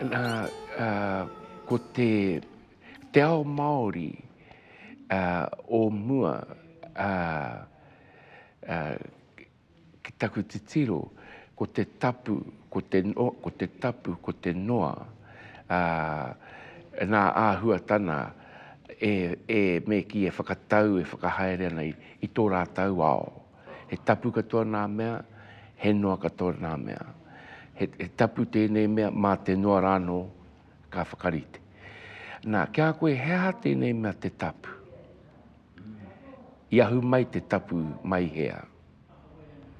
Na, ko te ao Māori o mua ki taku te tiro, ko te tapu, ko te tapu, ko te noa, nā āhuatana me ki e whakatau, e whakahaere ana i tō rātau ao. He tapu katoa nā mea, he noa katoa nā mea. He tapu tēnei mea mā te noa rāno ka whakarite. Nā, kia koe hea tēnei mea te tapu. I ahu mai te tapu mai hea.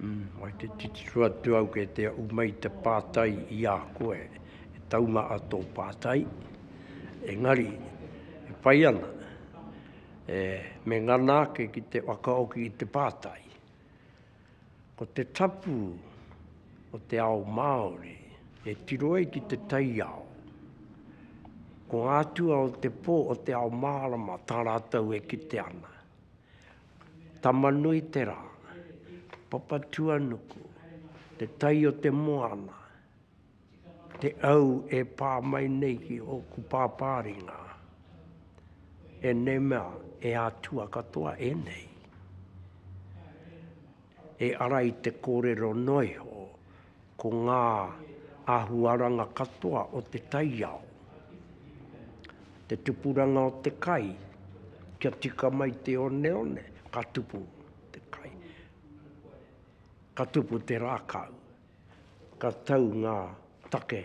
Mai te titirua tuau ke te umei te pātai i a koe. E tauma a tō pātai. Engari, e pai ana. Me ngana ke ki te wakaoki i te pātai. Ko te tapu o te ao Māori, e tiroe ki te tai ao. Ko ātua o te pō o te ao Mārama, tā rātau e ki te ana. Tamanui te rā, papatua nuku, te tai o te moana, te au e pā mai nei ki o ku pāpāringa. E ne mea, e ātua katoa e nei. E ara i te kōrero noiho, ko ngā ahuaranga katoa o te tai ao. Te tupuranga o te kai, kia tika mai te one, ka tupu te kai. Ka tupu te rākau. Ka tau ngā take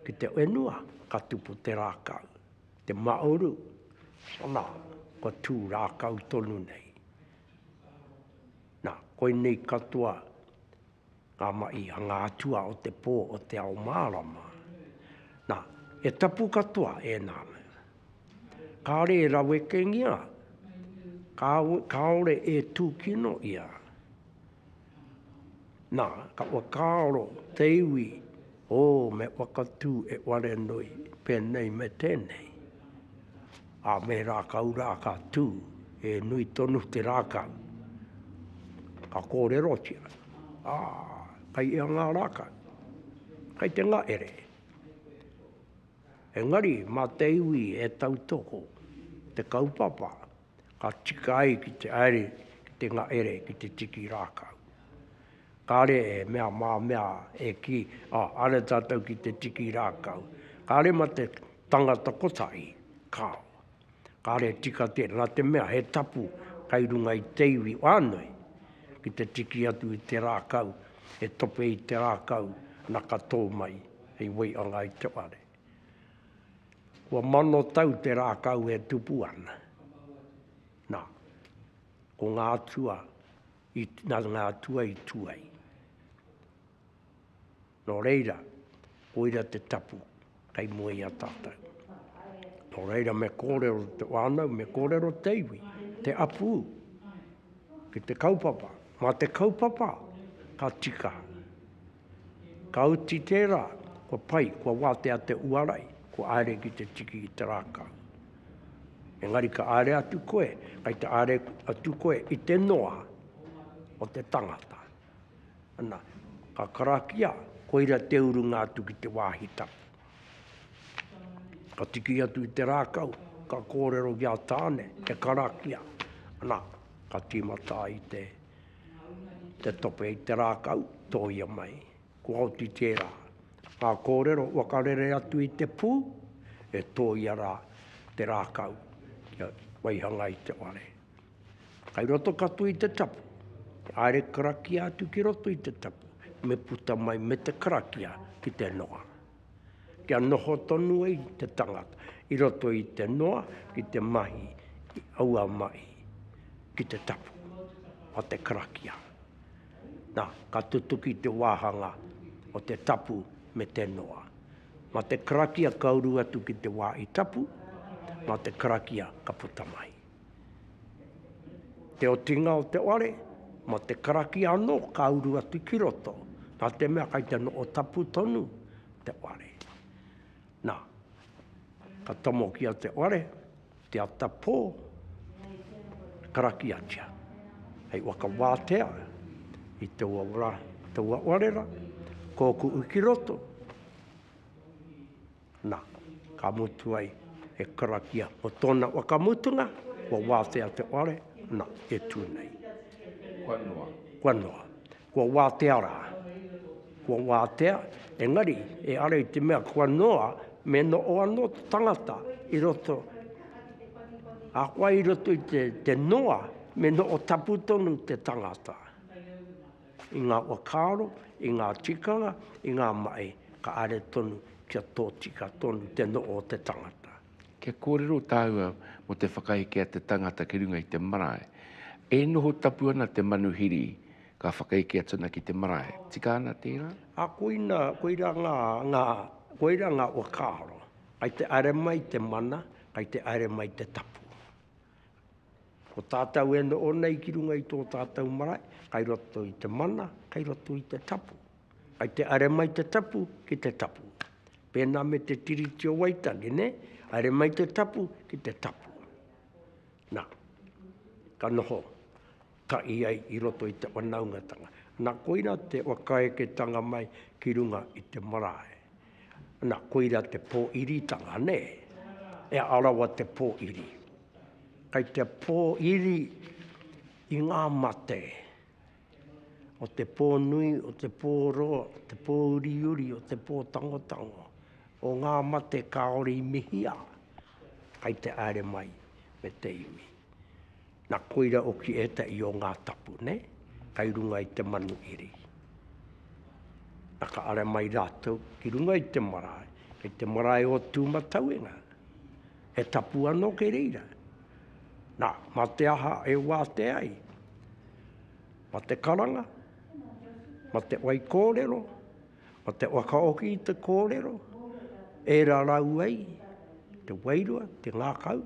ki te wenua, ka tupu te rākau. Te maoru, ana, ka tū rākau tonu nei. Nā, koe nei katoa ngā mai a ngā atua o te pō o te ao Mārama. Nā, e tapu katoa e nā mea. Kāre e rawe kengia, kāore e tūkino ia. Nā, ka wakaaro te iwi, me wakatū e ware noi, pēnei me tēnei. A me rākau rāka tū, e nui tonu te rākau. Ka kōrero tia. Kai ea ngā rākau. Kai te ngā ere. Engari, mā te iwi e tautoko, te kaupapa, ka tika ai ki te aere, ki te ngā ere, ki te tiki rākau. Kāre e mea e ki, are tātou ki te tiki rākau. Kāre ma te tangata kotai, kāo. Kāre tika te, nā te mea he tapu, kai runga i te iwi wānui, ki te tiki atu i te rākau, e tope i te rākau, na ka tō mai, hei wei anga i te ware. Kua mano tau te rākau e tupu ana. Nā, ko ngā atua, ngā atua i tuai. Nō reira, koira te tapu, kai mua i a tātou. Nō reira, me kōrero te wānau, me kōrero te iwi, te apu, ki te kaupapa. Mā te kaupapa, ka tika. Ka uti tērā, kua pai, kua wātea te uarai, ko aere ki te tiki i te rākau. Engari ka aere atu koe, kai te aere atu koe i te noa o te tangata. Ana, ka karakia, koira te urunga atu ki te wāhi tapu. Ka tiki atu i te rākau, ka kōrero kia tāne, te karakia. Ana, ka tīmata i te tope i te rākau, tōia mai. Kua oti tērā. Ka kōrero wakarere atu i te pū, e tōia rā te rākau, kia waihanga i te ware. Kai roto katu i te tapu, aere karakia atu ki roto i te tapu, me puta mai me te karakia ki te noa. Kia noho tonu i te tangata, i roto i te noa, ki te mahi, i aua mai, ki te tapu, o te karakia. Nā, ka tutuki te wāhanga o te tapu, me te noa. Ma te karakia kauru atu ki te wā i tapu, ma te karakia ka puta mai. Te o tinga o te ware, ma te karakia anō kauru atu ki roto, nā te mea kai te no o tapu tonu te ware. Nā, ka tomo ki a te ware, te atapō, karakia tia. Hei waka wātea, i te ua warera, kōku uki roto. Nā, ka mutu ai e karakia. O tōna wakamutunga, kua wātea te ware, nā, e tūnei. Kua noa. Kua wātea rā. Kua wātea, engari, e are i te mea kua noa, me no o anō tangata i roto. A kua i roto i te noa, me no o tapu tonu te tangata. I ngā wakaro, i ngā tikanga, i ngā mai, ka are tonu kia tō tika tonu te no o te tangata. Kia kōrero tāua mo te whakaike a te tangata ki runga i te marae. E noho tapu ana te manuhiri ka whakaike atuna ki te marae. Tika ana tērā? A koina ngā wakaro. Kai te are mai te mana, kai te are mai te tapu. Ko tātou e no o nei ki runga i tō tātou marae, kai roto i te mana, kai roto i te tapu. Kai te are mai te tapu ki te tapu. Pēnā me te tiriti o Waitangi, ne? Are mai te tapu ki te tapu. Nā, ka noho, ka i ai i roto i te wanaungatanga. Nā koina te wakaeke tanga mai ki runga i te marae. Nā koira te pōiritanga, ne? E arawa te pōiri. Kai te pōiri i ngā mate. O te pōnui, o te pōroa, o te pōuriuri, o te pōtangotango. O ngā mate kaore i mihia. Kai te are mai me te iwi. Nā koira o ki eta i o ngā tapu, ne? Kai runga i te manu iri. Nā ka are mai rātou ki runga i te marae. Kei te marae o tūmatauenga. He tapu anō ke reira. Nā, mā te aha e wā te ai. Mā te karanga. Mā te wai kōrero. Mā te wakaoki i te kōrero. E rarau ai. Te wairua, te ngākau.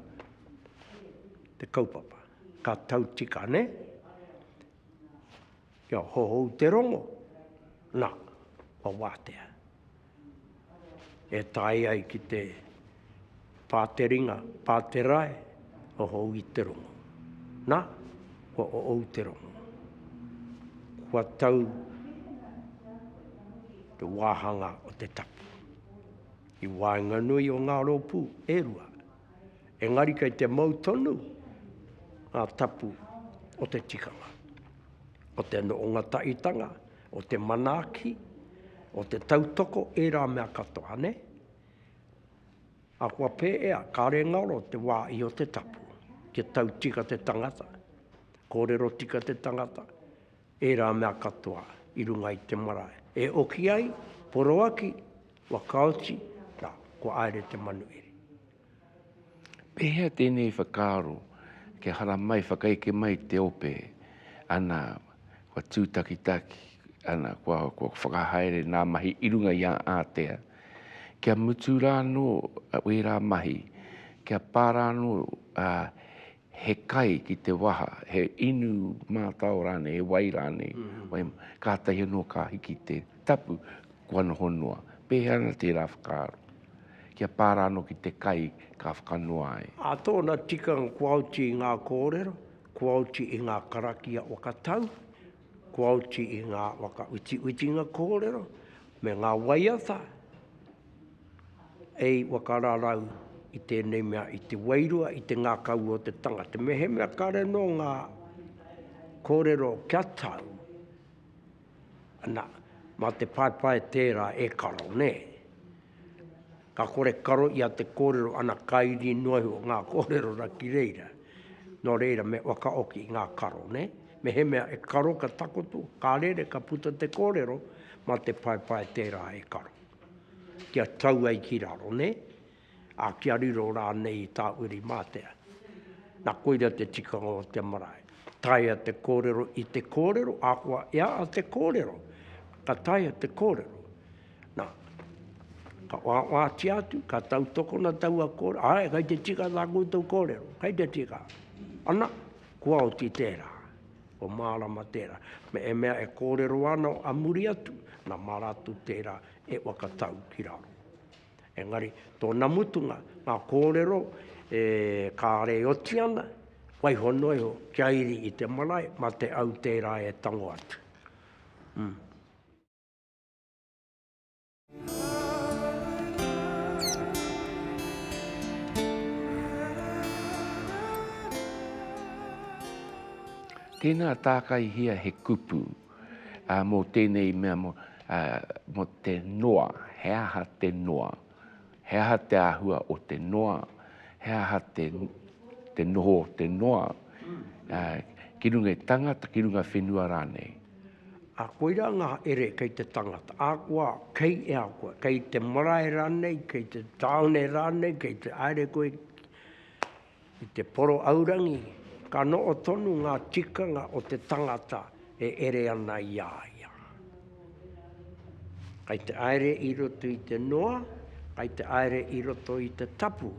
Te kaupapa. Ka tautika, ne? Kia hohou te rongo. Nā, o wātea. E tai ai ki te pāteringa, pāterae, hohou i te rongo. Nā, o ou te rongo. Kua tau te wāhanga o te tapu. I wāinga nui o ngā ropu, e rua. Engari kei te mautonu, ngā tapu o te tikanga. O te noonga taitanga, o te manaki, o te tautoko, e rā mea katoa, ne? A kua pē ea, kāre ngaro te wā i o te tapu. Ke tau tika te tangata, kōrero tika te tangata, e rā mea katoa i runga i te marae. E oki ai, poroaki, wakaoti, nā, ko aere te manuiri. Pehea tēnei whakaro, ke hara mai, whakaike mai te ope, ana kua tūtakitaki, ana kua whakahaere nā mahi i runga i a Aotea. Kia mutu rāno ue rā mahi, kia pārāno he kai ki te waha, he inu mātau rāne, he wai rāne, kātai anō ka hiki te tapu kua noho noa. Pehea ana tērā whakaro. Kia pārāno ki te kai ka whakanoa ai. A tōna tikanga kua auti i ngā kōrero, kua auti i ngā karakia wakatau, kua auti i ngā waka uti ngā kōrero, me ngā waiata, ei wakararau i tēnei mea, i te wairua, i te ngā kau o te tangata. Me he mea kare no ngā kōrero kia tau, ana, mā te paipai tērā e karo, ne? Ka kore karo i a te kōrero ana kairi noahu o ngā kōrero raki reira. No reira me wakaoki i ngā karo, ne? Me he mea e karo ka takoto, ka rere ka puta te kōrero, mā te paipai tērā e karo. Kia tau ai ki raro, ne? A kia riro rā nei tā uri mātea. Nā koira te tikanga o te marae. Tai a te kōrero i te kōrero, a kua ea a te kōrero. Ka tai a te kōrero. Nā, ka wāti atu, ka tau toko na tau a kōrero. Ai, kai te tika tā kūtau kōrero. Kai te tika. Ana, kua o ti tērā. O mārama tērā. Me e mea e kōrero ana a muri atu. Nā maratu tērā e wakatau ki raro. Engari, tōna mutunga, ngā kōrero, kā re oti ana, wai honoi ho, kia iri i te marae, ma te au tērā e tango atu. Tēnā tākai hia he kupu, mō tēnei mea mo te noa, he aha te noa, he aha te āhua o te noa, he aha te noho o te noa, ki runga e tangata, ki runga whenua rānei. A koeira ngā ere kei te tangata, a kua kei e a koe, kei te marae rānei, kei te taone rānei, kei te aere koe, i te poro aurangi, ka noo tonu ngā tikanga o te tangata e ere ana ia ia. Kei te aere i roto i te noa, kei te aere i roto i te tapu.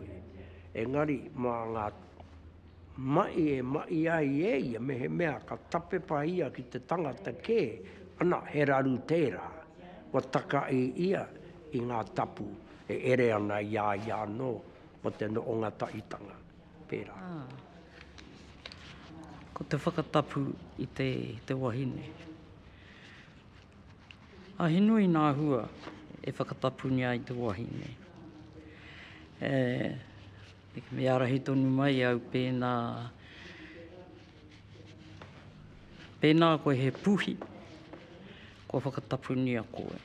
Engari, mā ngā mai ai ia, me he mea ka tape pahia ki te tangata ke, ana he raru tērā, wa taka i ia i ngā tapu, e ere ana ia no, o te no o ngā taitanga, pērā. Ko te whakatapu i te wahine. A he nui nā hua e whakatapu nia i te wahine. Me arahi tonu mai au pēnā koe he puhi, ko whakatapu nia koe.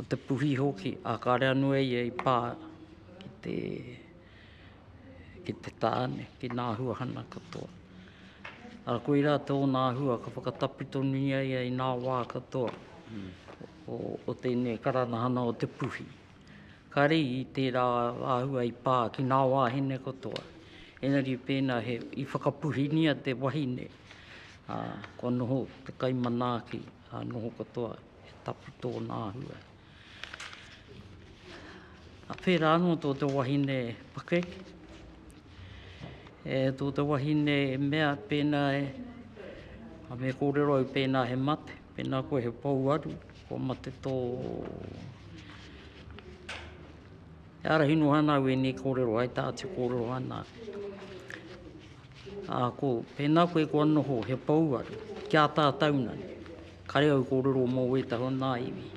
O te puhi hoki, a ka rea nui e i pā ki te tāne, ki nā hua hana katoa. Ara koe rā tō nā hua, ka whakatapu tonu ia i nā wā katoa, o tēnei karanahana o te puhi. Ka rei i tērā āhua i pā ki nā wā hene katoa. Engari pēnā i whakapuhinia te wahine, ko noho te kaimanaki, noho katoa, he tapu tō nā hua. A pērā anō tō te wahine pakeke. Tō te wahine mea pēnā a me kōrero au pēnā he mate, pēnā koe he pauaru, ko mate tō... E ara hino hana au e ne kōrero ai tāti kōrero ana. Ko pēnā koe ko anoho he pauaru, kia tā taunani, kare au kōrero mō e taho nā iwi.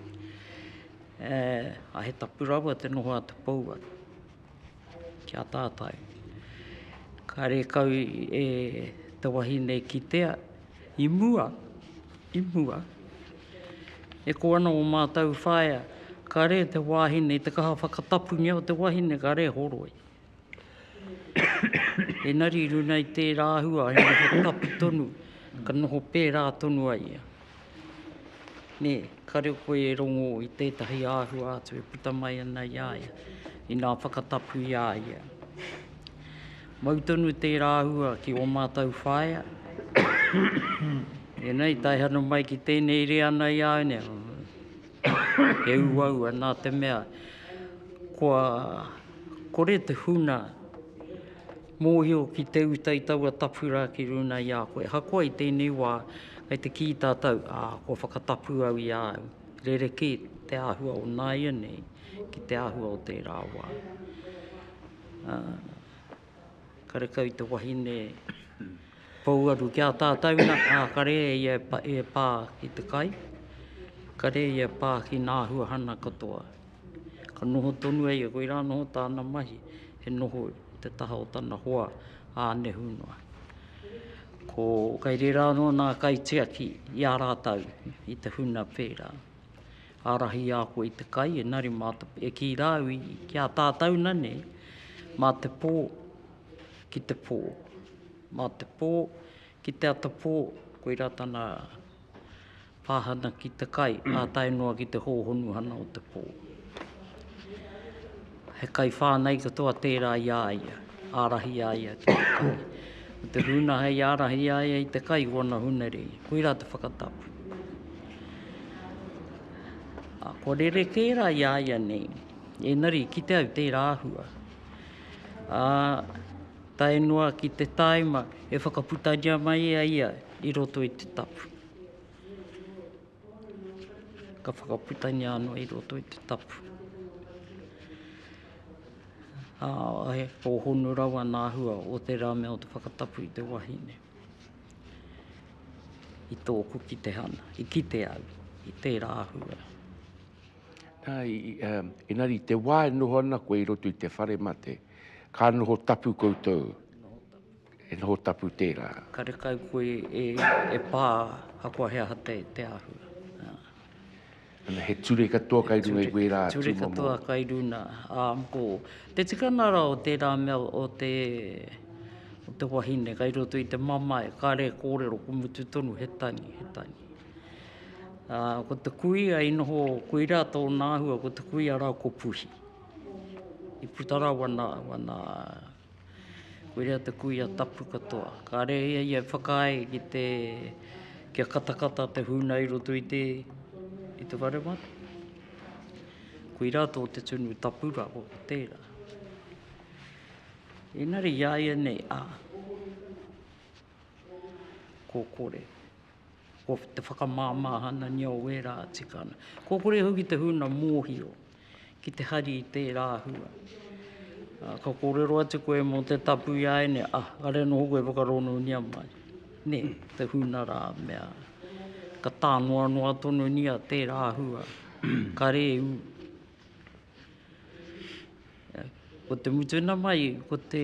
A he tapurawa te noho a te pauaru, kia tātai. Kare kau te wahine ki tea, i mua. E ko ana o mātou whaia, ka re te wahine, te kaha whakatapu nia o te wahine, ka re horoi. E nari runa i tērā hua, he noho tapu tonu, ka noho pērā tonu ai ia. Ka reo koe e rongo i tētahi āhua atu e puta mai ana ia, i nā whakatapu ia. Mautonu tērā hua ki o mātou whaia. Nei, tai hana mai ki tēnei rea ana ia, he uaua nā te mea, kore te huna mōhio ki te utai taua tapura ki runa ia koe. Hakoa i tēnei wā, kei te ki tātou, ko whakatapu au i au. Rereke te āhua o nāia nei, ki te āhua o tērā wā. Kare kau i te wahine pauaru kia tātauna, kare e pā ki te kai, kare e pā ki nā hua hana katoa. Ka noho tonu e koe rā noho tāna mahi, he noho te taha o tana hoa āne hunua. Ko kai rera no nā kai tiaki i a rātau i te huna pērā. Ārahi a koe i te kai, e nari e ki rāu ki a tātauna nei, mā te pō ki te pō. Mā te pō ki te ata pō, koe rā tana pāhana ki te kai, a tainoa ki te hōhonu hana o te pō. He kai whānei katoa tērā ia ia, ārahi a ia ki te kai. Te huna hei ārahi a ia i te kai wana huneri, koe rā te whakatapu. Ko rereke rā ia nei, e nari ki te au tērā āhua. Tainua ki te taima e whakaputaria mai ia i roto i te tapu. Ka whakaputania anō i roto i te tapu. Ko honu rawa nā hua o te rā mea o te whakatapu i te wahine. I tōku ki te hana, i ki te au, i tērā āhua. Engari, te wā e noho ana koe i roto i te whare mate, ka noho tapu koutou. noho tapu tērā. Ka rekau koe e pā hakua hea hate te ahua. Ana he ture katoa kai runga i koe rā Ture tūmamo. katoa kai runa. Ko te tikanara o tērā mea o te wahine, kai roto i te mamae, ka re kōrero ko mutu tonu, he tangi. Ko te kuia i noho, koe rā tō nāhua, ko te kuia rā ko puhi. I putara wana koe rea te kuia tapu katoa. Ka re ia whakae ki a katakata te huna i roto i te warewata. Koe rā tō te tunu tapura o tērā. Engari iaia nei ko kore. Ko te whakamāmahana ni o wera tikana. Ko kore hoki te huna mōhio ki te hari i tērā hua. Ka kōrero atu koe mō te tapu iai ne, are no koe whakarono nia mai. Ne, te huna rā mea. Ka tānoa noa tonu nia tērā hua. Ka re u. Ko te mutuna mai, ko te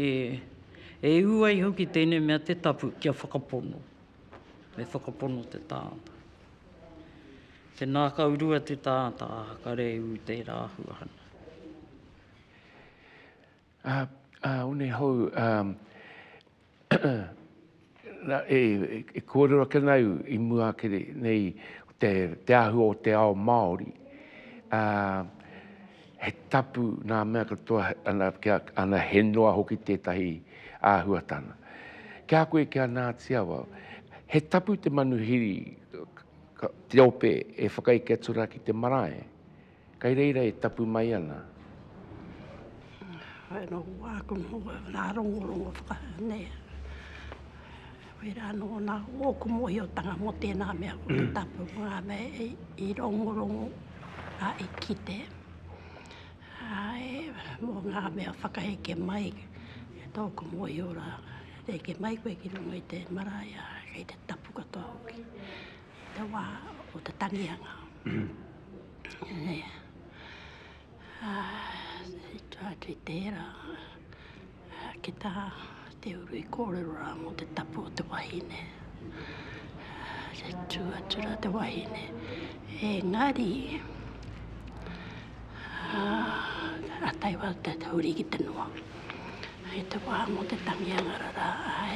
e uai hoki tēnei mea te tapu kia whakapono. Me whakapono te tāta. Te nāka urua te tāta, ka re u tērā hua hana. Une hou, e kōrero ke nau i mua ke nei te ahua o te ao Māori. He tapu nā mea katoa ana he noa hoki tētahi āhuatana. Kia koe kia Ngāti Awa, he tapu te manuhiri, te ope e whakaike atura ki te marae. Kai reira e tapu mai ana. Ai no wāku no nā rongorongo whakanea. Wera no nā ōku mohi o tanga mo tēnā mea o te tapu ngā mea i rongorongo a i kite. Ai, mō ngā mea whakaheke mai, e tōku mohi ora, reke mai koe ki runga i te maraia, kei te tapu katoa hoki. Te wā o te tangianga. I tuatu i tērā, ki tā te uru i kōrero rā mō te tapu o te wahine. Te tuatura te wahine. Engari, a taiwa te tauri ki te noa. E te wā mō te tangianga rara,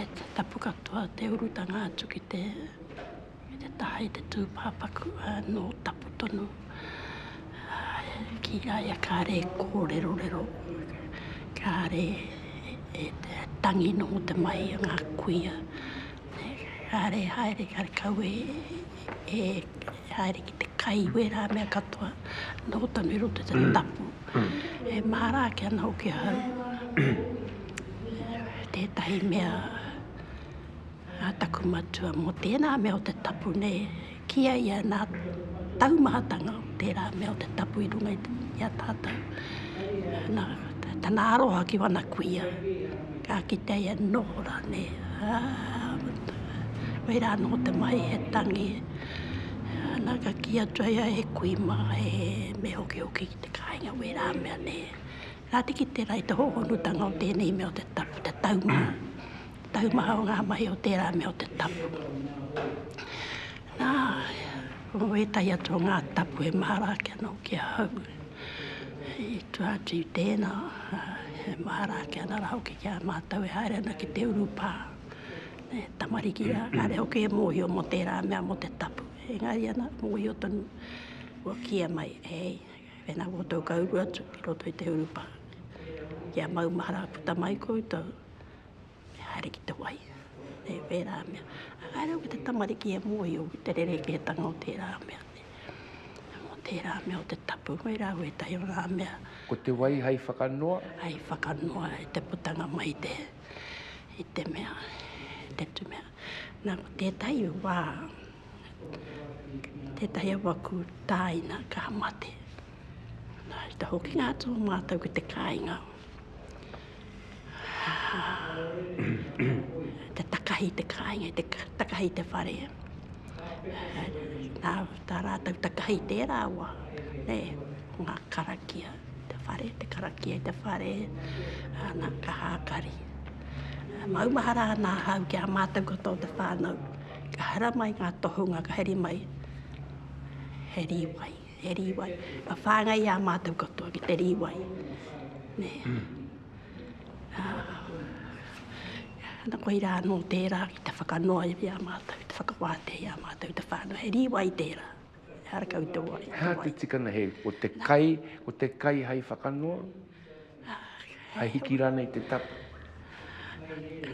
e te tapu katoa te urutanga atu ki te tahi te tūpāpaku no tapu tonu. Ki aia ka re kōrero, ka re e te tangi no te mai ngā kuia. Ka re haere ka re kau e haere ki te kai wera mea katoa no tonu i roto te tapu. E mara ki ana hoki hau. Tētahi mea taku matua mo tēnā mea o te tapu ne kia ia nā taumahatanga o tērā mea o te tapu i runga i a tātou. Tāna aroha ki wana kuia, ka ki te ia nora ne. Weira no te mai he tangi. Nā ka ki atua ia he kuima he me hoki ki te kāinga weira mea ne. Rā tiki tērā i te hohonutanga o tēnei mea o te tapu, te taumaha. Taumaha o ngā mai o tērā mea o te tapu. Nā, o e tai atu o ngā tapu e mahara ki ana o kia hau. I tuatu i tēnā, e mahara ki ana rau ki kia mātau e haere ana ki te urupā. Tamariki a, kāre hoki e mōhi o mo tērā mea mo te tapu. Engari ana, mōhi o tonu, ua kia mai, hei, whenā o tau kauru atu, ki roto i te urupā. Kia mau mahara puta mai koe tau, e haere ki te wai, e wērā mea. Haere o ki te tamariki e mōhi o te rere ki he tanga o tērā mea. O tērā mea o te tapu, wērā o e tai o ngā mea. Ko te wai hai whakanoa? Hai whakanoa e te putanga mai i te mea, te tu mea. Nā ko tētai wā, tētai waku tāina ka mate. Nā, i te hoki ngā tō mātau ki te kāinga. Te takahi te kāinga, te takahi te whare. Nā, tā rātau takahi tērā wā. Ne, ngā karakia, te whare, te karakia i te whare. Nā, ka hākari. Maumahara nā hau ki a mātou koto te whānau. Ka hara mai ngā tohunga, ka heri mai. He riwai. Pa whāngai a mātou koto ki te riwai. Ne. Ana koe rā no tērā ki te whakanoa i a mātou, te whakawāte i a mātou te whānau. He riwai tērā. Hara kau te wai. Hea te tikana he, ko te kai hei whakanoa? Hei hiki rana i te tapu?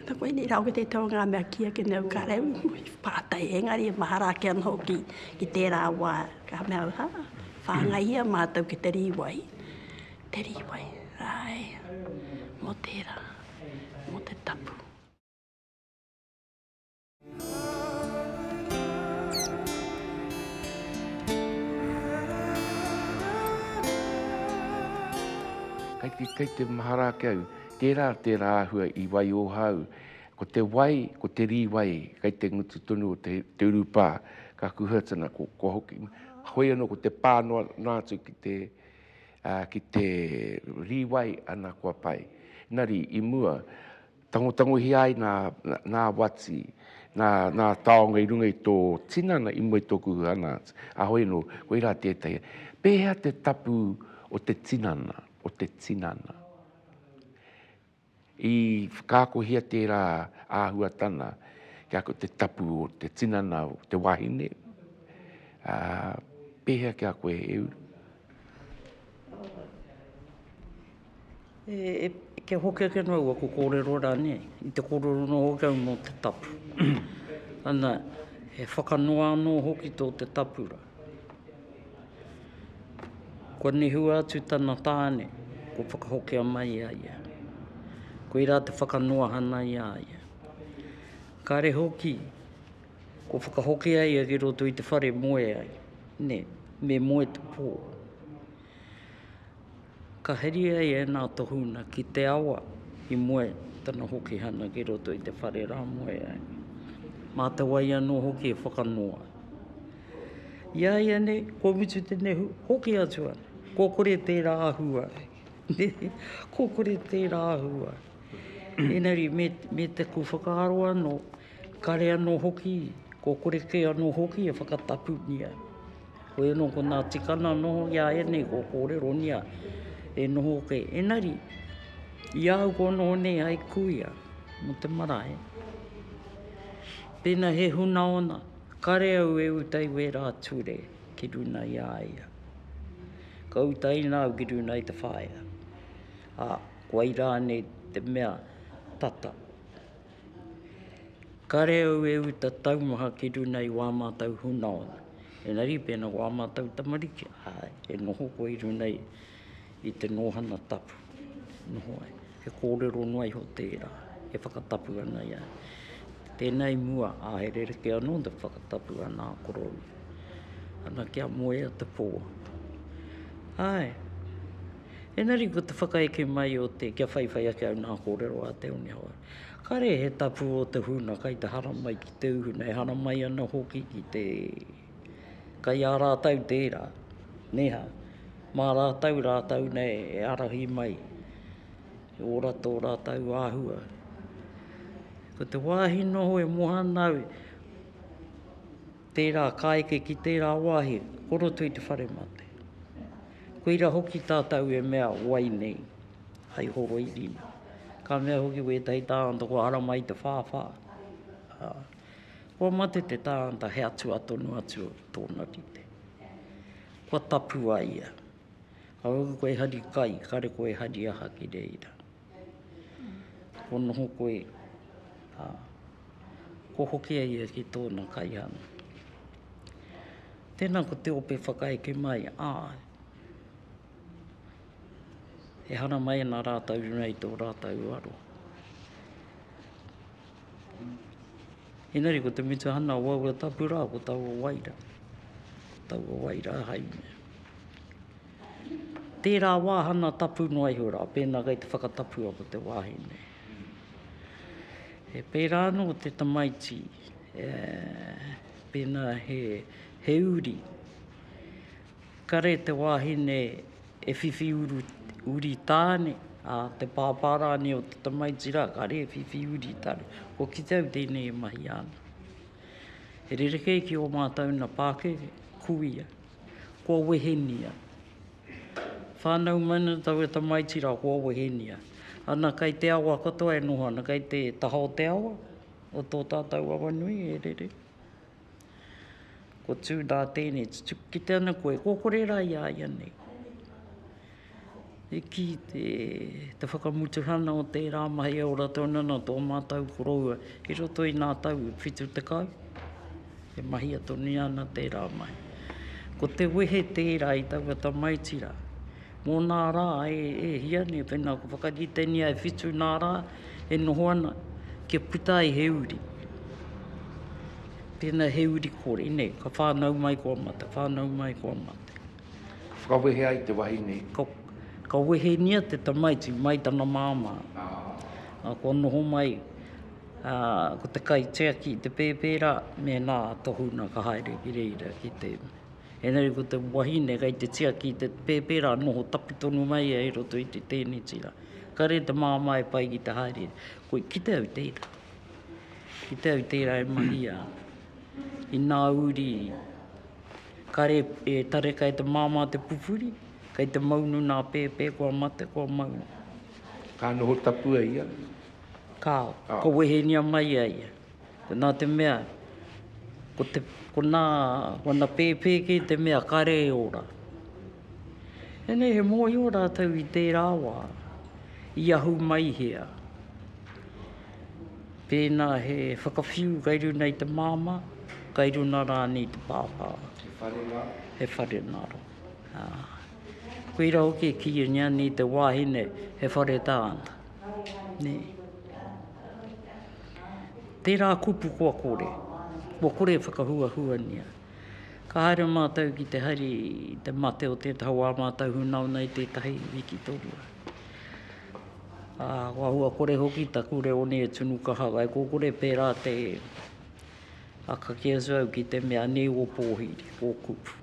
Tā koe ni rau ki te tau ngā mea kia ki neu ka reu. Pātai engari e mahara ki anho ki tērā wā. Ka mea ha, whāngai ia mātou ki te riwai. Te riwai, ai, mō tērā, mō te tapu. Kei te mahara ke au, tērā ahua i wai o hau. Ko te wai, ko te riwai, kei te ngutu tonu o te urupā, ka kuhatana ko hoki. Hoi anō ko te pānoa nātu ki te riwai ana kua pai. Nari, i mua, tangotango hi ai nā wati, nā taonga i runga i tō tinana i mua i tōku ana. A hoi anō, ko i rā tētai. Pēhea te tapu o te tinana. I whakakohia tērā āhuatana, kia ko te tapu o te tinana o te wahine. Pēhea kia koe e uru. Ke hoki ake nau a ko kōrero rane, i te kōrero no hoki au no te tapu. Ana, he whakanoa anō hoki tō te tapura. Ko nihu atu tana tāne, ko whakahokea mai a ia. Ko i rā te whakanoa hana i a ia. Kāre hoki, ko whakahokea ia ki roto i te whare moe ai. Ne, me moe te pō. Ka heri ai e nā tohuna ki te awa i moe tana hoki hana ki roto i te whare rā moe ai. Mā te wai anō hoki e whakanoa. Ia ia ne, ko mitu te nehu, hoki atu ana. Ko kore tērā ahua. Ko kore tērā ahua. Enari, me te ku whakaaro anō, kare anō hoki, ko kore ke anō hoki e whakatapu nia. Ko e no ko nā tikana noho ia e nei, ko kōrero nia e noho ke. Enari, iau ko noho nei ai kuia, mo te marae. Pēnā he huna ona, kare au e utai we rā ture ki runa ia ia. Ka utai nā ki runa i te whaia. Ko ai rā nei te mea tata. Kare au e uta taumaha ki runa i wā mātau huna ona. Enari pēnā wā mātau tamariki. E noho ko i runa i te nohana tapu. Noho ai. He kōrero noai ho tērā. He whakatapu ana ia. Tēnei mua āherere ke anō te whakatapu ana korou. Ana kia moe a te pō. Ai. Enari ko te whakaeke mai o te kia whaiwhai ake au nā kōrero a te oni hawa. Kare he tapu o te huna kai te hara mai ki te uhuna. E hara mai ana hoki ki te... Kai a rātau tērā. Neha. Mā rātau nei e arahi mai. E ora tō rātau āhua. Ko te wāhi noho e mohanau tērā kaike ki tērā wāhi, koroto i te whare mate. Ko ira hoki tātau e mea wai nei, hai horo i rina. Ka mea hoki we tei tāanta ko ara mai te whāwhā. Ko mate te tāanta he atu atonu atu tōna rite. Ko tapu a ia. Ka hoki koe hari kai, kare koe hari aha ki reira. Ko noho koe ko hoki a ia ki tōna kai ana. Tēnā ko te ope whakaeke mai, e hana mai nā rātau nei tō rātau aro. Enari ko te mitu hana waua tapu rā, ko taua waira. Taua waira hai mea. Tērā wāhana tapu noai hura, pēnā kei te whakatapu ako te wāhine. He pērā no te tamaiti, pēnā he uri. Kare te wāhine e whiwhi uri tāne, Te pāpārani o te tamaitira, ka re whiwhi uri tare. Ko ki tau tēnei e mahi ana. He rereke ki o mātou na pāke kuia, kua wehenia. Whānau mana tau e tamaitira kua wehenia. Ana kai te awa katoa e noho, ana kai te taha o te awa, o tō tātou awa nui e rere. Ko tū nā tēnei, ki te ana koe, ko kore rai a ia nei. E ki te whakamutuhana o te rāmahi o rato nana tō mātou koroua, i roto i nā tau, whitu te kau. E mahi atoni ana te rāmahi. Ko te wehe tērā i tau a tamaitira. Mō nā rā e hia ne whenā ko whakaritenia e whitu nā rā e noho ana kia puta i he uri. Tēnā he uri kore, ne, ka whānau mai kua mate, whānau mai kua mate. Whakawehe ai te wahine. Ka wehe nia te tamaiti mai tana māma. Ko noho mai, ko te kai tea ki te pēpēra, me nā tohuna ka haere ki reira ki te... Enari ko te wahine kai te tia ki te pēpēra noho tapitonu mai e roto i te tēnei tira. Ka re te māma e pai ki te haere. Koe ki te au tēra. Ki te au tēra e mahi a. I nā uri, ka re e tare kai te māma te pupuri, kai te maunu nā pēpē kua mate kua maunu. Ka noho tapu e ia. Kāo, ko wehenia mai a ia. Nā te mea, ko nā pēpē ki te mea kare e ora. E nei he mōi o rātou i tērā wā, i ahu mai hea. Pēnā he whakawhiu kairu nei te māma, kairu nā rāni te pāpā. He whare naro. Koe rau ke kia ni te wāhine he whare tāna. Ne. Tērā kupu kua kore. Kua kore whakahua nia. Ka haere mātou ki te hari, te mate o te taua mātou hunau nei tētahi wiki torua. Kua hua kore hoki ta kure o ne e tunu kaha, ai ko kore pērā te ka kia au ki te mea ne o pōhiri, o kupu.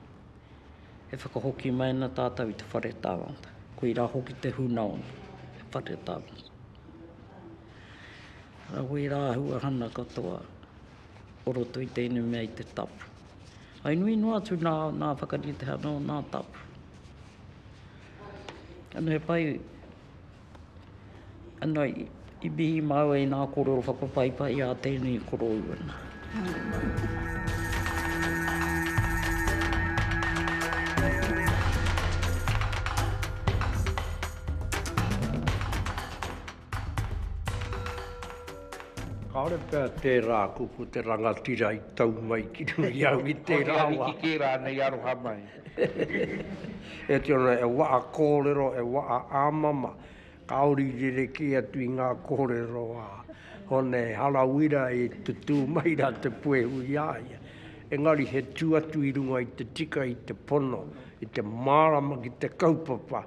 E whakahoki mai na tātou i te whare tāwanta. Koe rā hoki te hunau e whare tāwanta. Rā koe rā hua hana katoa o roto i tēnei mea i te tapu. Ai nui no atu nā whakarite hana o nā tapu. Ano he pai, ano i bihi mau e nā kororo whakapaipai a tēnei kororo ana. Kaore pēr tērā kupu te rangatira i tau mai ki nui au i tērā wā. Ki kērā nei aroha mai. E te ona e waa kōrero, e waa āmama. Kaori rere ki atu i ngā kōrero a. Hone halawira e tutu mai rā te puehu i aia. Engari he tuatu i runga i te tika i te pono, i te mārama ki te kaupapa.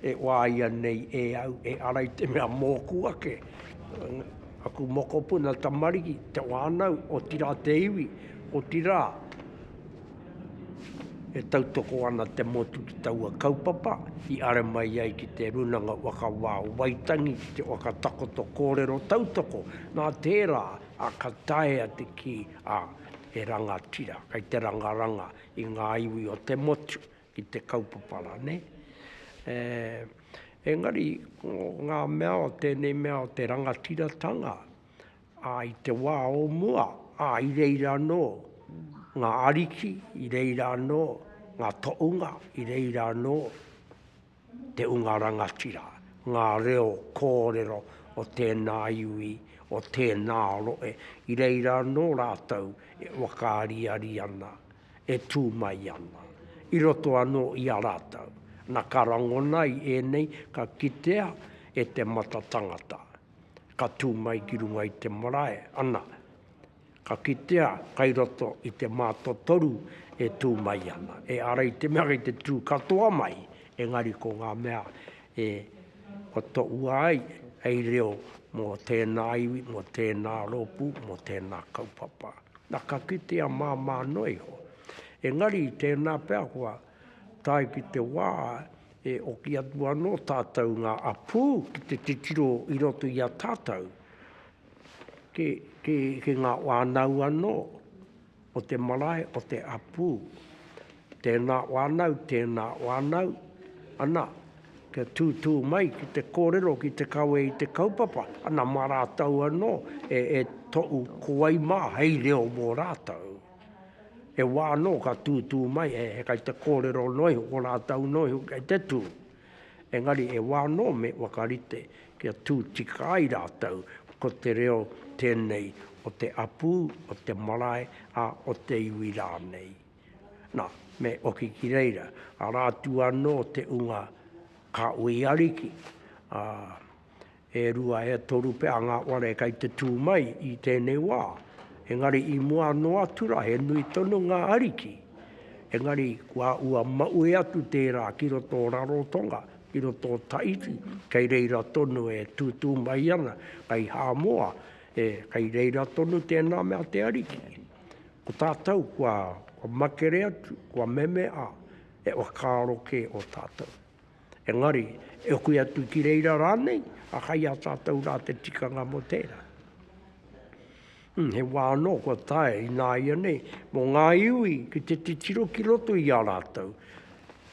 E wāia nei e au, e ara i te mea mōku ake. Aku moko puna tamariki, te wānau, o tira te iwi, o tira. E tautoko ana te motu ki taua kaupapa, i are mai ai ki te runanga waka wāu waitangi, ki te waka takoto kōrero tautoko. Nā tērā, a ka taea te ki a e rangatira, kai te rangaranga i ngā iwi o te motu ki te kaupapara, ne? Engari, ngā mea o tēnei mea o te rangatiratanga, i te wā o mua, i reira no, ngā ariki, i reira no, ngā tounga, i reira no, te unga rangatira, ngā reo kōrero o tēnā iwi, o tēnā roe, i reira no rātou, e wakaari ari ana, e tū mai ana, i roto anō i a rātou. Na karango nei e nei ka kitea e te mata tangata. Ka tū mai ki runga i te marae, ana. Ka kitea kai roto i te mātotoru e tū mai ana. E ara i te mea i te tū katoa mai, engari ko ngā mea e o to uai ei reo mō tēnā iwi, mō tēnā ropu, mō tēnā kaupapa. Na ka kitea māmā noi ho. Engari i tēnā pēa kua, tai ki te wā, o ki atu anō tātou ngā apū ki te titiro i roto i a tātou. Ke ngā wānau anō, o te marae, o te apū. Tēnā wānau, ana, ke tūtū mai ki te kōrero, ki te kawe i te kaupapa, ana mā rātau anō, e to'u kuai mā, hei reo mō rātau. E wāno ka tūtū mai, he kai te kōrero noi, o rātau noi, kai te tū. Engari e wāno me wakarite, kia tū tika ai rātau, ko te reo tēnei, o te apū, o te marae, o te iwi rānei. Nā, me oki ki reira, a rātu anō te unga ka ui ariki. E rua e toru pe anga ware kai te tū mai i tēnei wā. Engari i mua no atura, he nui tonu ngā ariki. Engari kua ua maue atu tērā ki roto Rarotonga, ki roto Taiti, kei reira tonu e tūtū mai ana, kai Hāmoa, kai reira tonu tēnā mea te ariki. Ko tātou kua makere atu, kua meme a, e wakaro ke o tātou. Engari, e kui atu ki reira rānei, a kai a tātou rā te tikanga mo tērā. He wāno kua tae i nā ia nei, mō ngā iwi ki te titiro ki roto i a rātou,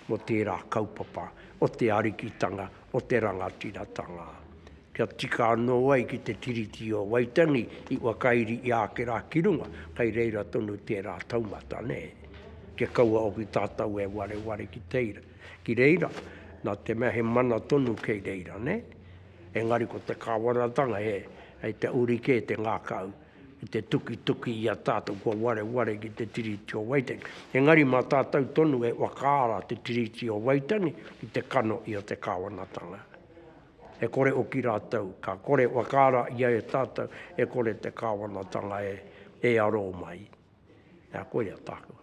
mo tērā kaupapa, o te arikitanga, o te rangatiratanga. Kia tika anō ai ki te tiriti o Waitangi i wakairi i ākera kirunga, kai reira tonu tērā taumata, ne? Kia kaua o ki tātou e ware ki teira. Ki reira, nā te mea he mana tonu kei reira, ne? Engari ko te kāwaratanga hei te urike te ngākau, i te tuki i a tātou kua ware ki te tiriti o Waitangi. Engari mā tātou tonu e wakaara te tiriti o Waitangi ki te kano i o te kāwanatanga. E kore o ki rātou, ka kore wakaara i a e tātou, e kore te kāwanatanga e aro mai. Nā koe a tāku.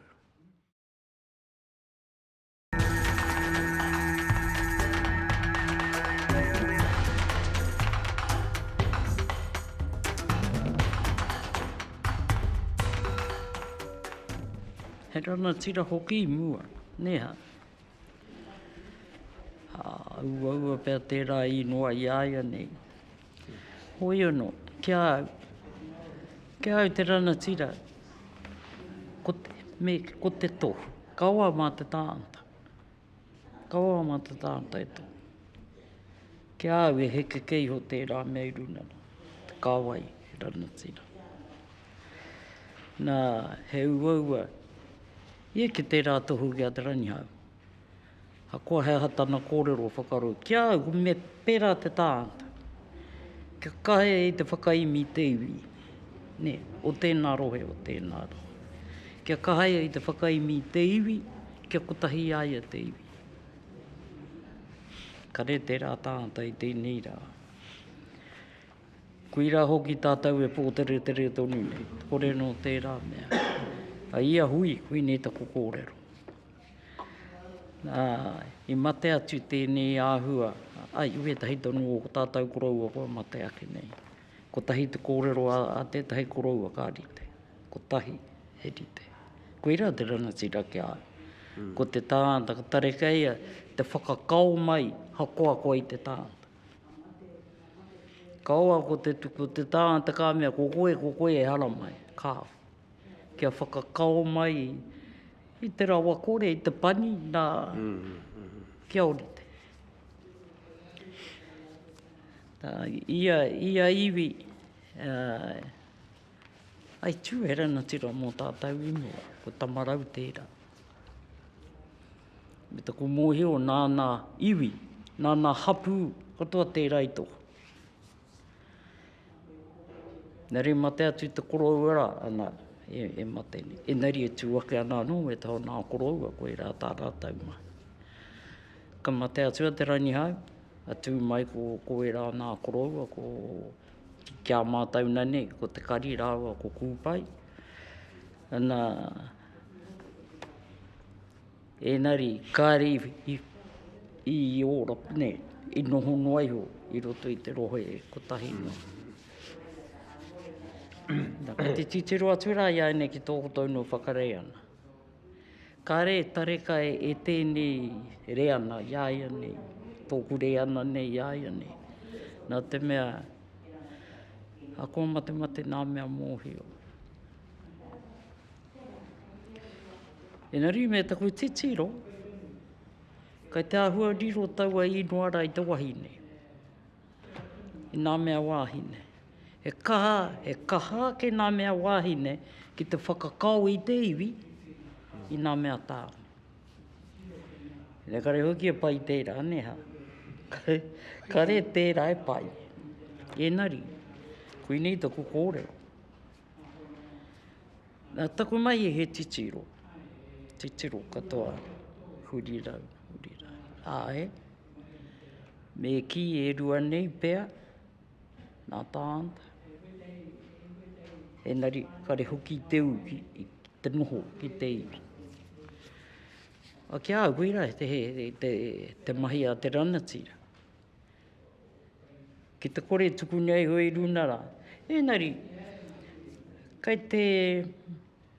He rana tira hoki i mua, neha. Ua pēr tērā i noa i aia nei. Hoi ono, kia au te rana tira, ko te tohu, kaua mā te tāanta. Kaua mā te tāanta e tohu. Kia au e heke kei ho tērā mea i runana, te kāwai he rana tira. Nā, he ua, ia ki tērā tohu kia te ranihau. Ha kua he hatana kōrero whakaru. Kia au, me pērā te tāanta. Kia kahe i te whakaimi te iwi. Ne, o tēnā rohe, o tēnā rohe. Kia kahe i te whakaimi te iwi, kia kotahi aia te iwi. Ka re tērā tāanta i tēnei rā. Kuira hoki tātou e pōtere tonu nei. Kore no tērā mea. A ia hui nei taku kōrero. I mate atu tēnei āhua, ue tahi tonu o tātou koroua kua mate ake nei. Ko tahi te kōrero a tētahi koroua ka rite. Ko tahi he rite. Koira te rana tira ki ai. Ko te tāanta, ka tare keia, te whakakau mai, hakoa koa i te tāanta. Kaua ko te tāanta ka mea, ko koe e hala mai, kāo. Kia whakakau mai i te rawa kore, i te pani, nā kia orite. Ia iwi, ai tū he rana tira mō tātou i mua, ko tamarau tērā. Me taku mōhio nāna iwi, nāna hapu, katoa tērā i tō. Nere mate atu te koroura, ana, e mate ni. E nari e tūake ana no, e tau nā koroua, koe rā tā rātau mai. Ka mate atu a te ranihau, atu mai koe rā nā koroua, ko kia mātau nane, ko te kari rāua, ko kūpai. Ana, e nari, kāre i ora, ne, i noho noaiho, i roto i te rohe, ko tahi no. Ka te titiro atu rā ia ene ki tōku taunu whakarei ana. Ka re tareka e tēnei reana, iaia nei, tōku reana nei, iaia nei. Nā te mea, a kua mate nā mea mōhio. Engari me taku titiro, kai te ahua riro taua i noara i te wahine. I nā mea wāhine. He kaha ke nā mea wāhine ki te whakakau i te iwi, i nā mea tāu. Nē kare hoki e pai tērā, neha. Kare tērā e pai. Engari, kui nei taku kōrero. Nā taku mai e he titiro. Titiro katoa. Hurirau. Ae. Me ki e rua nei pēr. Nā tāanta. Engari, kare hoki te uki, te noho ki te iwi. A kia au koira te mahi a te rangatira. Ki te kore tuku nei hoi runara. Engari, kai te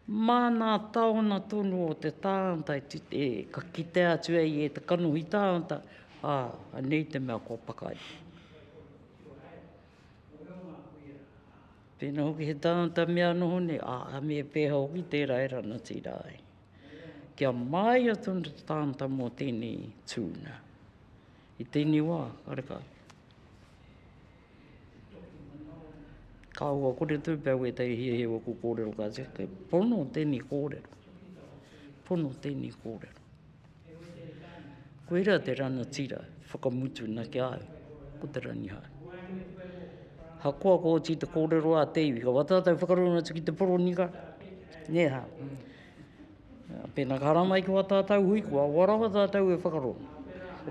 mana taona tonu o te tāanta ka kite atu ei e te kanohi tāanta, nei te mea ko pakai. Pēnā hoki he tāanta mea noho ne, me pēha hoki tērā e rangatira ai. Kia mai atu te tāanta mō tēnei tūna. I tēnei wā, kareka. Ka ua kore tūpea ue tei he waku kōrero ka te pono tēnei kōrero. Pono tēnei kōrero. Koira te rangatira, whakamutu na ki au, ko te ranihau. Hakoa ko ti te kōrero a te iwi, ka watātau whakarona tuki te poronika. Neha. Pēnā ka haramai ki watātau hui kua, wara watātau e whakarona.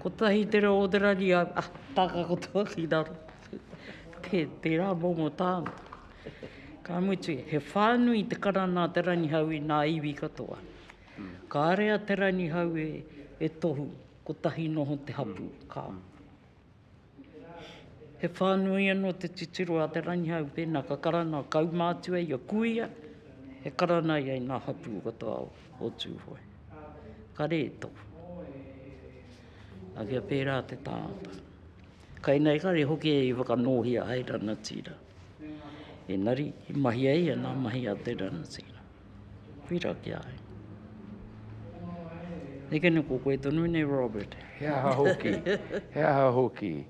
Ko tahi te reo o te rani a, taka kotoa ki naro. Te rā momo tāna. Ka mutu, he whānui te karana te ranihau i nā iwi katoa. Ka area te ranihau e tohu, ko tahi noho te hapu, ka. He whānui anō te titiro a te ranihau pēnā, ka karana kaumātua i a kuia, he karana i nā hapu katoa o tūhoi. Ka re tohu. A kia pērā te tāta. Kai nei kare hoki e i whakanohia ai rangatira. Engari, i mahi ei nā mahi a te rangatira. Whira ki ai. Eke ne ko koe tonu nei Robert. Hea ha hoki.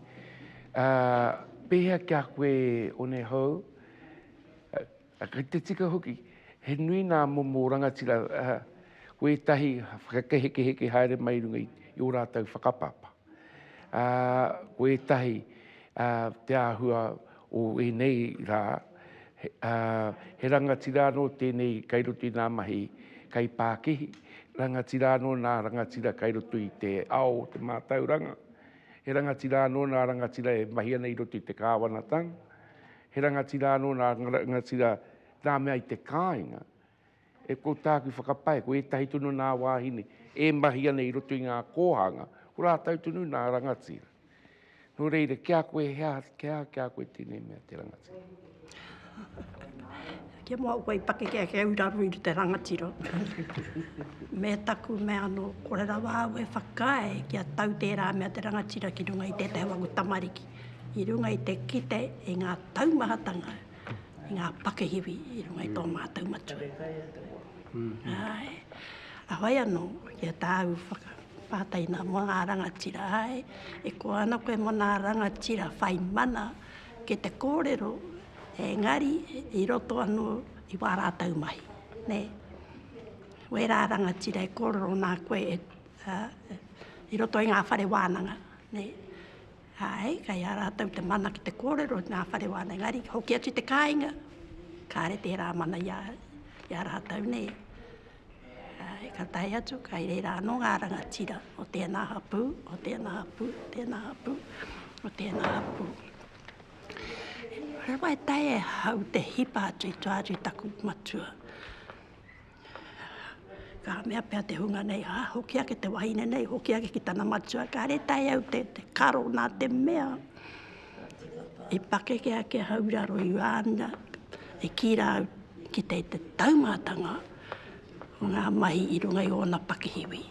Pēhea kia koe o ne hau. Kai te tika hoki. He nui nā momo rangatira. Koe tahi whakaheke haere mai runga i o rātau whakapapa. Koe tahi te āhua o e nei rā. He rangatira anō tēnei kai roto i nā mahi kai Pākehi. Rangatira anō nā rangatira kai roto i te ao, te mātauranga. He rangatira anō nā rangatira e mahi ana i roto i te kāwanatanga. He rangatira anō nā rangatira nā mea i te kāinga. E ko tāku whakapai, ko e tahi tunu nā wāhine, e mahi ana i roto i ngā kōhanga, ko rātau tunu nā rangatira. No reire, kia koe kia koe tēnei mea te rangatira. Kia mua koe pake kia uraru i te rangatira. Me taku mea no korera wāu e whakae kia tau tērā mea te rangatira ki runga i te wangu tamariki. I runga i te kite i ngā taumahatanga, i ngā pakehiwi, i runga i tō mātau matua. Ahoi anō, kia tāu whakapātaina mo ngā rangatira ai. E ko ana koe mo ngā rangatira whai mana ke te kōrero. Engari, i roto anō i wārātau mahi. Ne, we rā rangatira e kōrero nā koe i roto i ngā whare wānanga. Ne, kai a rātau te mana ki te kōrero ngā whare wānanga. Engari, hoki atu te kāinga, kāre tērā mana i a rātau, ne. Ka tai atu, kai reira anō ngā rangatira o tēnā hapu, o tēnā hapu, tēnā hapu, o tēnā hapu. Rewa e tae e hau te hipa atu i tuātu i taku matua. Ka mea pēr te hunga nei, hoki ake te wahine nei, hoki ake ki tana matua. Ka re tae au te karo nā te mea. I pake ke ake hauraro i wāna, i kira au ki te taumātanga o ngā mahi i runga i ona pakihiwi.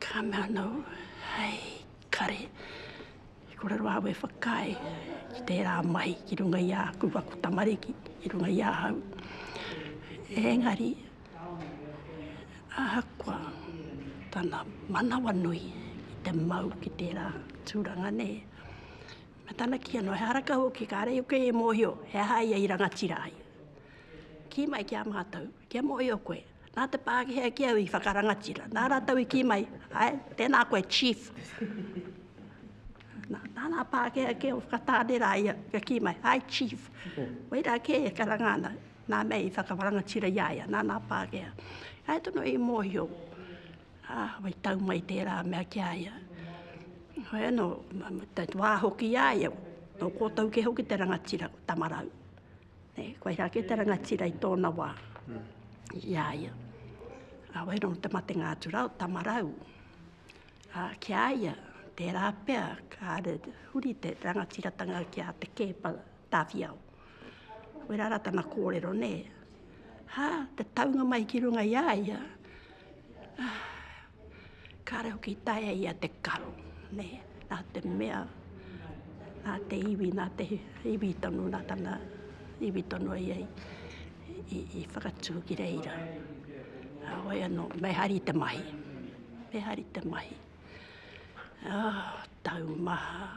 Ka mea nau, hei, kare, i kore roa awe whakai, ki tērā mahi ki runga i a kuwaku tamariki, i runga i a hau. Engari, ahakua, tana manawa nui i te mau ki tērā tūranga ne. Me tana ki anō, he haraka hoki ka rei uke e mohio, he haia i rangatira ai. Ki mai kia mātou, kia mohio koe. Nā te Pākehā kia i whakarangatira. Nā rātau i ki mai, ai, tēnā koe chief. Nā Pākehā kia o whakatānera ia, kia ki mai, ai chief. Weira ke e karangana, nā mei i whakarangatira iaia, nā Pākehā. Ai tono i mohio, wai tau mai tērā mea kia ia. Hoi anō, te wā hoki iaia, no kōtau ke hoki te rangatira tamarau. Koe rā ke te rangatira i tōna wā, iaia. Wai no te mate ngā turau, tamarau. Ki aia, tērā pēr, ka are huri te rangatiratanga kia te kēpa tāwhiau. Wai rā tana kōrero ne. Te taunga mai ki runga iaia. Ka are hoki taia ia te karo. Nā te mea, nā te iwi tonu, nā tana iwi tonu i whakatū ki reira. Wai anō, mei hari te mahi. Mei hari te mahi. Tau maha.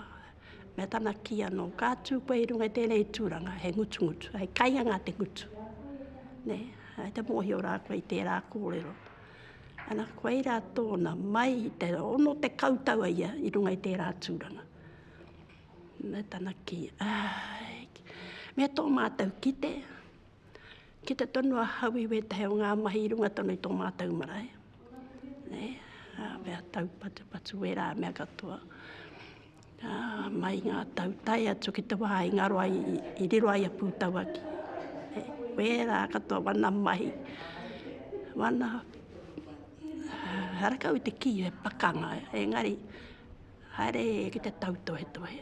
Me tana ki anō, ka tū koe i runga i tēnei tūranga, he ngutu. Hei kainga ngā te ngutu. Hei te mohio rā koe i tērā kōrero. Ana koe rā tōna mai te ono te kautaua ia i runga i tērā tūranga. Me tana ki, me tō mātou kite. Kite tonu a hawi we te heo ngā mahi i runga tonu i tō mātou marae. Mea tau patu we rā mea katoa. Mai ngā tau tai atu ki te wā i ngā roa i riroa i a pūtauaki. We rā katoa wana mahi. Wana harakau i te ki e pakanga, engari, haere ki te tautohe tohe.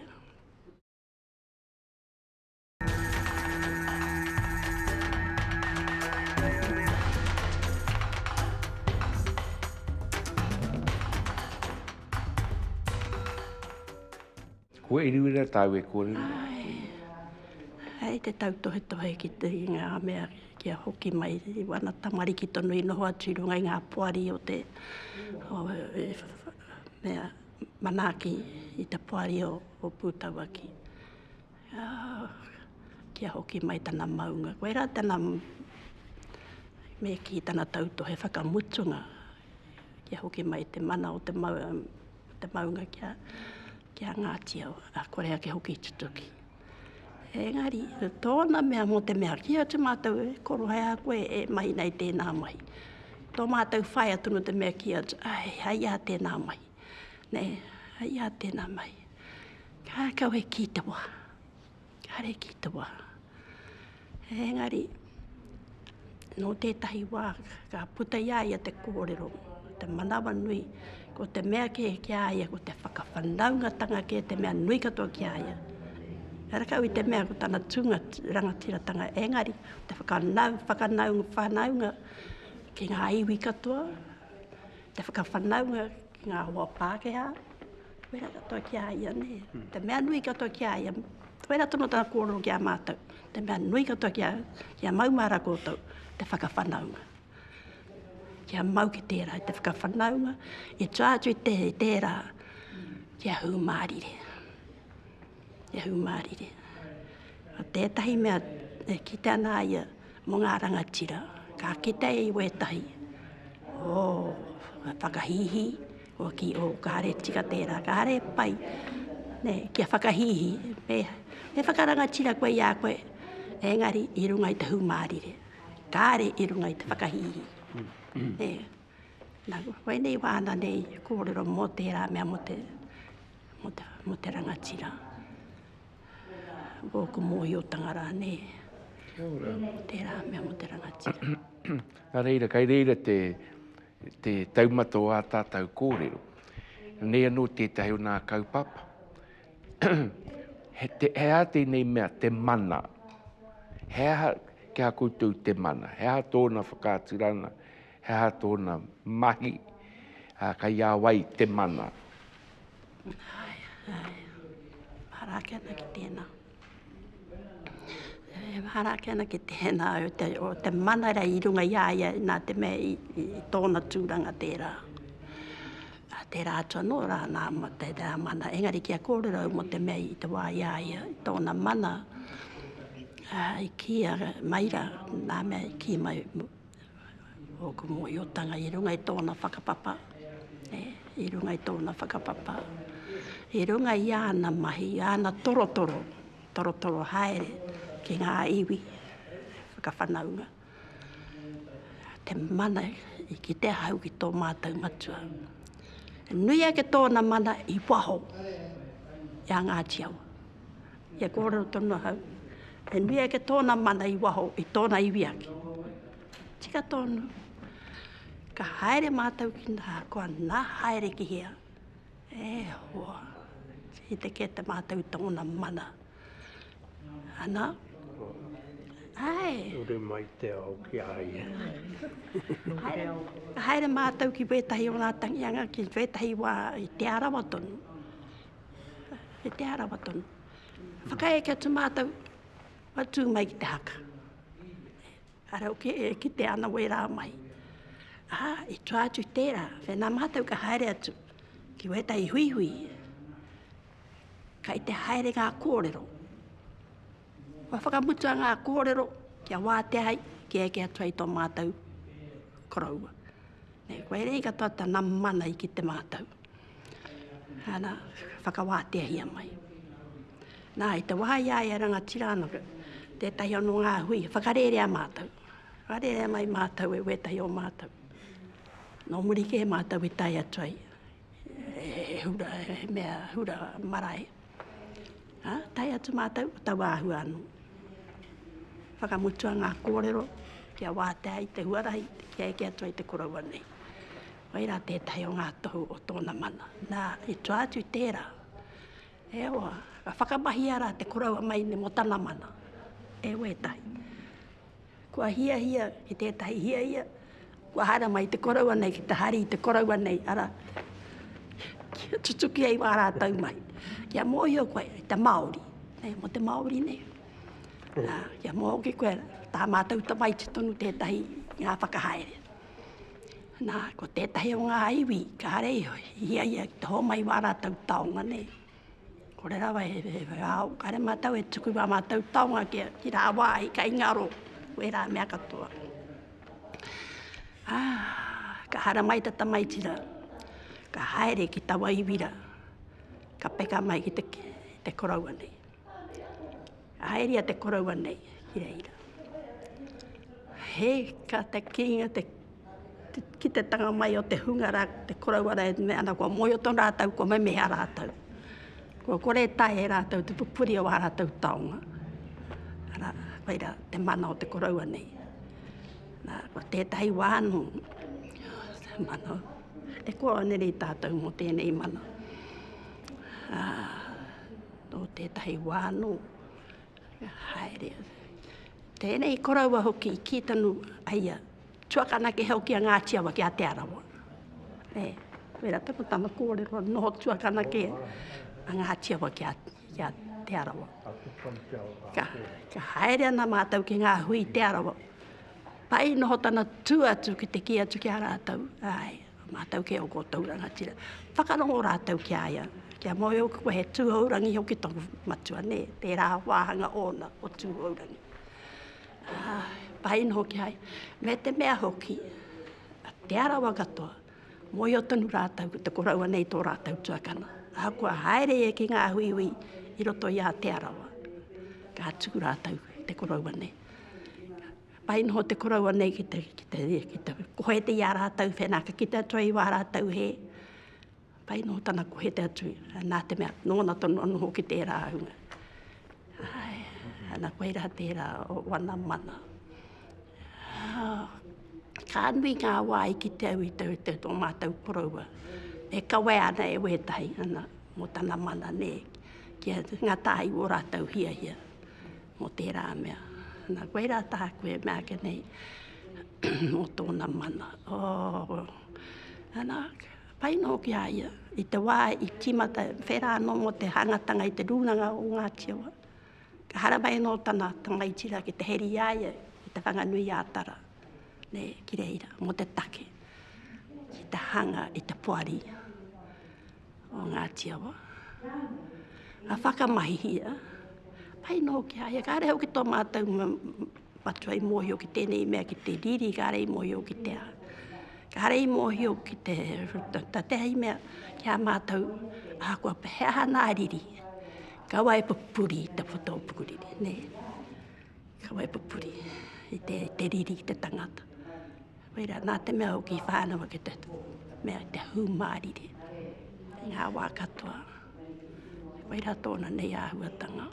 Koe i riwira tāu e kōrero? Hei te tautohe tohe ki te ngā mea kia hoki mai i wana tamariki tonu i noho atu i runga i ngā puari o te mea manaki i te puari o Pūtauaki. Kia hoki mai tana maunga. Koe rā tana me ki tana tautohe whakamutunga. Kia hoki mai te mana o te maunga kia Ngāti au, korea ke hoki tutuki. Engari, tōna mea mo te mea, kia tu mātou e korohai a koe e mai nei tēnā mai. Tō mātou whai atunu te mea kia tu, hai a tēnā mai. Hai a tēnā mai. Ka kau he ki te wā. Ka re ki te wā. Engari, no tētahi wā, ka puta iaia te kōrero, te manawa nui, ko te mea ke aia, ko te whakawhanaungatanga ke te mea nui katoa ki aia. Harakau i te mea ko tana tunga rangatiratanga engari, te whakanaunga ki ngā iwi katoa, te whakawhanaunga ki ngā hoa Pākehā, wera katoa ki aia ne. Te mea nui katoa ki aia, wera tono tana kōrero ki a mātou, te mea nui katoa ki a maumara kōtou, te whakawhanaunga. Kia mau ki tērā, te whakawhanaunga, e tuātu i tērā, kia humārire. Kia humārire. Tētahi mea, ki te ana ia, mō ngā rangatira, ka kite i wetahi. Whakahihi, o ka hare tika tērā, ka hare pai. Kia whakahihi, me whakarangatira koe ia koe, engari i runga i te humārire. Ka hare i runga i te whakahihi. Koe nei wāna nei kōrero mō tērā mea mō te rangatira. Wōku mōhi o tangara nei. Tērā mea mō te rangatira. Nā reira, kai reira te taumato a tātou kōrero. Nei anō tētahi o nā kaupapa. He a tēnei mea te mana. He a kia koutou te mana. He a tōna whakāturana. he ha tōna mahi ka ia wai te mana. Harake ana ki tēnā. Harake ana ki tēnā o te mana rei i runga iaia nā te mea i tōna tūranga tērā. Tērā atua no rā nā tērā mana. Engari kia kōrero mo te mea i te wā iaia i tōna mana. I kia maira nā mea i kia mai o ku mo i otanga i runga i tōna whakapapa. I runga i tōna whakapapa. I runga i ana mahi, i ana torotoro haere ki ngā iwi whakawhanaunga. Te mana i ki te hau ki tō mātou matua. Nui ake tōna mana i waho i a ngā tiawa. Ia kōrero tonu hau. E nui ake tōna mana i waho i tōna iwi ake. Tika tōnu. Ka haere mātou ki nā, kua nā haere ki hea. E hoa. I te ke te mātou tōna mana. Ana. Ai. Ure mai te au ki aia. Haere mātou ki wetahi o ngā tangianga ki wetahi wā i te arawa tonu. I te arawa tonu. Whakaeke atu mātou watu mai ki te haka. Arau ki te ana wera mai. I tua atu tērā. Whenā mātou ka haere atu ki wetahi hui. Kai te haere ngā kōrero. Wa whakamutua ngā kōrero kia wā te hai ki eke atua i tō mātou koraua. Koe rei katoa tāna mana i ki te mātou. Ana whakawātea hia mai. Nā, i te wāiaia ranga tirānaka, tētahi ono ngā hui, whakarerea mātou. Whakarerea mai mātou e wetahi o mātou. Nō murike e mātou i tai atua i. Hura marae. Tai atu mātou, tau āhu anu. Whakamutua ngā kōrero, kia wātea i te huarahi, kia eke atua i te koraua nei. Waira tētahi o ngā tohu o tōna mana. Nā, i tua atu tērā. E oa, ka whakamahi ara te koraua mai ne mo tana mana. E wētahi. Kua hia ki tētahi hia, kua hara mai te koraua nei, ki te hari i te koraua nei, ara. Kia tutuki ei wā rātau mai. Kia mōhio koe, te Māori. Mo te Māori nei. Kia mōki koe, tā mātou ta mai te tonu tētahi ngā whakahaere. Nā, ko tētahi o ngā iwi, ka harei hia te ho mai wā rātau taonga nei. Kore rawa au, kare mātou e tuku wā mātou taonga ki rā wā i ka ingaro, koe rā mea katoa. Ka hara mai tata mai tira. Ka haere ki tawa iwira, ka peka mai ki te koraua nei. Ka haeria te koraua nei, ki reira. He, ka te kinga, ki te tanga mai o te hunga rā, te koraua rā, me ana kua moi o ton rātau, kua me mea rātau. Kua kore tae rātau, te pupuri o rātau taonga. Ara, waira, te mana o te koraua nei. Nā, kua tētahi wānu, te mana e kua nerei tātou mo tēnei mana. Nō tētahi wānu, haere. Tēnei koraua hoki i ki tanu aia, tuakana ke hau ki a Ngātiawa ki a Aotearoa. Wera tanu tana kōrero, noho tuakana ke a Ngātiawa ki a Aotearoa. Ka haere ana mātou ki ngā hui te arawa. Pai noho tana tuatu ki te ki atu ki a rātau. Mātou ke o ko tauranga tira. Whakarongo rātau ki aia. Kia moe o koe he tūhaurangi hoki tongu matua ne. Tērā wāhanga ona o tūhaurangi. Paino hoki hai. Me te mea hoki. Te arawa katoa. Moe o tonu rātau te koraua nei tō rātau tuakana. Kua haere e ki ngā huiwi i roto i a te arawa. Ka tuku rātau te koraua nei. Paino ho te koraua nei ki te kohe te ia rātau whenaka ki te atua i wā rātau he. Paino ho tana kohe te atu. Nā te mea nōna tonu anu hoki tērā hunga. Ana koe rā tērā o wana mana. Ka anui ngā wai ki te au i te tō mātou koraua. E kawe ana e wetahi ana mo tana mana ne. Kia ngā tāi o rātau hia. Mo tērā mea. Nā koe rā tā koe mea ke nei. o tōna mana. Ana, pai no ki aia, i te wā, i timata, whera no mo te hangatanga i te rūnanga o Ngātiawa. Ka harawai no tana tangaitira ki te heri aia, i te whanganui ātara, ne, ki reira, mo te take, ki te hanga i te puari o Ngātiawa. A whakamahihia, pai no ki aia, ka reo ki tō mātou matua i mōhio ki tēnei mea ki te riri, ka rei mōhio ki te a. Ka rei mōhio ki te tatei mea ki a mātou a kua pehea nā riri. Ka wai pupuri te whatau pukuriri, ne. Ka wai pupuri i te riri, te tangata. Weira, nā te mea o ki whānawa ki te mea te hūmāriri. Ngā wā katoa. Weira tōna nei āhuatanga.